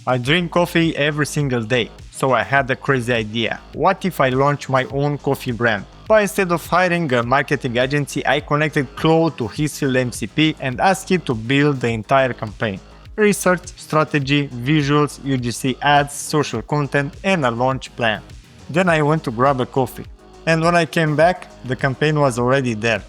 I drink coffee every single day, so I had a crazy idea. What if I launch my own coffee brand? But instead of hiring a marketing agency, I connected Claude to Higgsfield MCP and asked him to build the entire campaign. Research, strategy, visuals, UGC ads, social content, and a launch plan. Then I went to grab a coffee. And when I came back, the campaign was already there.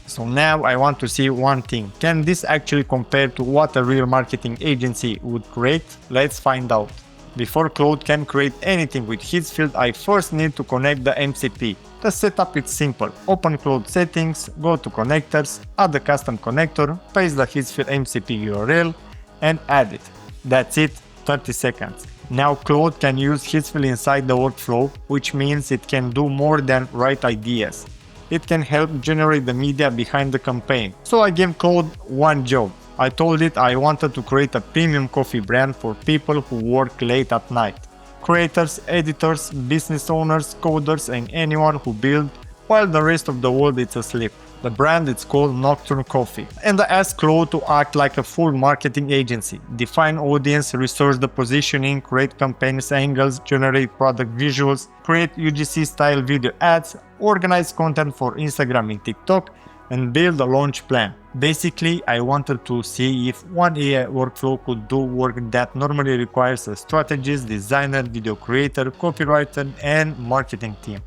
So now I want to see one thing. Can this actually compare to what a real marketing agency would create? Let's find out. Before Claude can create anything with Higgsfield, I first need to connect the MCP. The setup is simple. Open Claude settings, go to connectors, add a custom connector, paste the Higgsfield MCP URL, and add it. That's it, 30 seconds. Now Claude can use Higgsfield inside the workflow, which means it can do more than write ideas. It can help generate the media behind the campaign. So I gave Claude one job. I told it I wanted to create a premium coffee brand for people who work late at night. Creators, editors, business owners, coders, and anyone who build while the rest of the world is asleep. The brand is called Nocturne Coffee. And I asked Claude to act like a full marketing agency, define audience, research the positioning, create campaigns angles, generate product visuals, create UGC style video ads, organize content for Instagram and TikTok, and build a launch plan. Basically, I wanted to see if one AI workflow could do work that normally requires a strategist, designer, video creator, copywriter, and marketing team.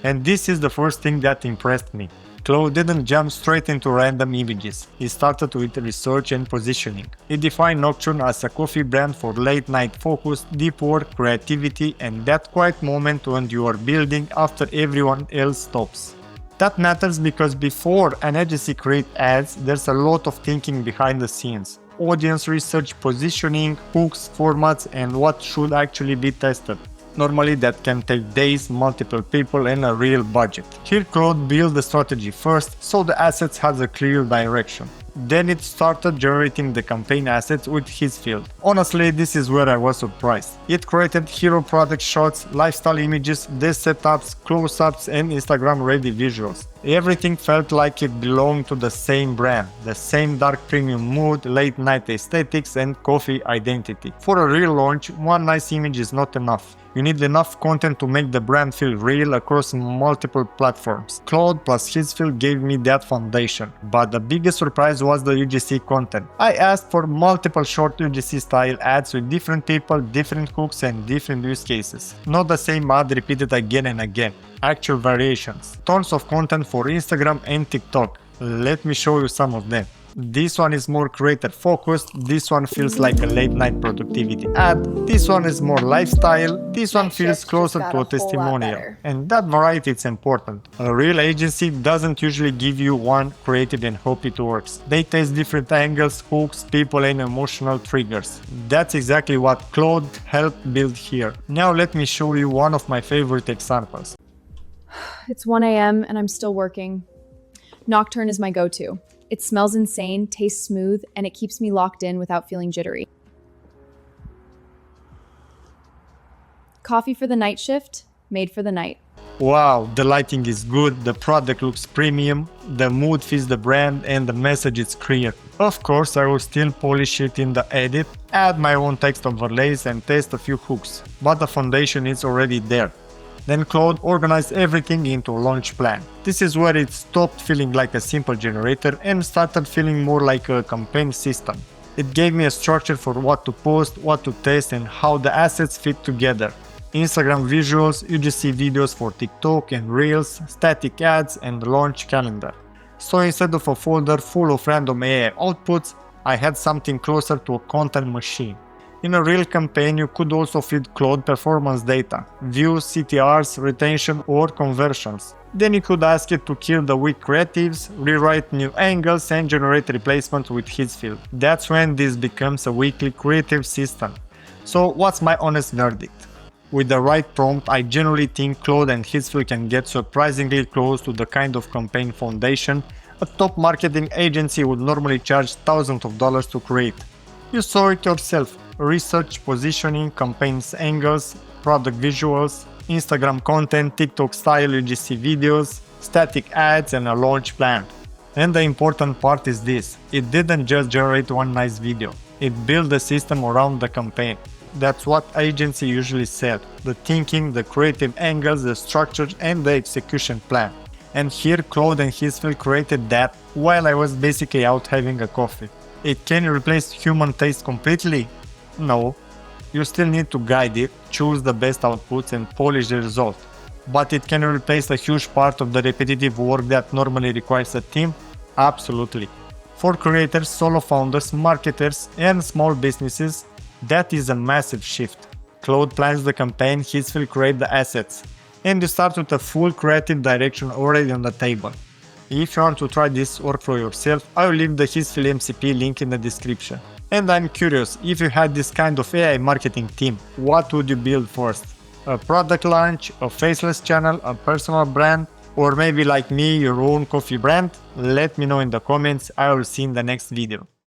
And this is the first thing that impressed me. Claude didn't jump straight into random images. He started with research and positioning. He defined Nocturne as a coffee brand for late night focus, deep work, creativity, and that quiet moment when you are building after everyone else stops. That matters because before an agency creates ads, there's a lot of thinking behind the scenes. Audience research, positioning, hooks, formats, and what should actually be tested. Normally that can take days, multiple people, and a real budget. Here Claude built the strategy first, so the assets has a clear direction. Then it started generating the campaign assets with Higgsfield. Honestly, this is where I was surprised. It created hero product shots, lifestyle images, desk setups, close-ups, and Instagram-ready visuals. Everything felt like it belonged to the same brand, the same dark premium mood, late-night aesthetics, and coffee identity. For a real launch, one nice image is not enough. You need enough content to make the brand feel real across multiple platforms. Claude plus Higgsfield gave me that foundation, but the biggest surprise was the UGC content. I asked for multiple short UGC style ads with different people, different hooks, and different use cases. Not the same ad repeated again and again. Actual variations. Tons of content for Instagram and TikTok. Let me show you some of them. This one is more creator focused, this one feels like a late night productivity ad, this one is more lifestyle, this one feels closer to a testimonial. And that variety is important. A real agency doesn't usually give you one creative and hope it works. They test different angles, hooks, people, and emotional triggers. That's exactly what Claude helped build here. Now let me show you one of my favorite examples. It's 1 a.m. and I'm still working. Nocturne is my go-to. It smells insane, tastes smooth, and it keeps me locked in without feeling jittery. Coffee for the night shift, made for the night. Wow, the lighting is good, the product looks premium, the mood fits the brand, and the message is clear. Of course, I will still polish it in the edit, add my own text overlays, and test a few hooks, but the foundation is already there. Then Claude organized everything into a launch plan. This is where it stopped feeling like a simple generator and started feeling more like a campaign system. It gave me a structure for what to post, what to test, and how the assets fit together. Instagram visuals, UGC videos for TikTok and Reels, static ads, and launch calendar. So instead of a folder full of random AI outputs, I had something closer to a content machine. In a real campaign, you could also feed Claude performance data, views, CTRs, retention, or conversions. Then you could ask it to kill the weak creatives, rewrite new angles, and generate replacements with Higgsfield. That's when this becomes a weekly creative system. So what's my honest verdict? With the right prompt, I generally think Claude and Higgsfield can get surprisingly close to the kind of campaign foundation a top marketing agency would normally charge thousands of dollars to create. You saw it yourself. Research, positioning, campaigns angles, product visuals, Instagram content, TikTok style UGC videos, static ads, and a launch plan. And the important part is this, it didn't just generate one nice video, it built a system around the campaign. That's what agency usually said, the thinking, the creative angles, the structure and the execution plan. And here Claude and Higgsfield created that while I was basically out having a coffee. It can replace human taste completely? No. You still need to guide it, choose the best outputs and polish the result. But it can replace a huge part of the repetitive work that normally requires a team? Absolutely. For creators, solo founders, marketers and small businesses, that is a massive shift. Claude plans the campaign, Higgsfield creates the assets, and you start with a full creative direction already on the table. If you want to try this workflow yourself, I will leave the Higgsfield MCP link in the description. And I'm curious, if you had this kind of AI marketing team, what would you build first? A product launch, a faceless channel, a personal brand, or maybe like me, your own coffee brand? Let me know in the comments, I will see you in the next video.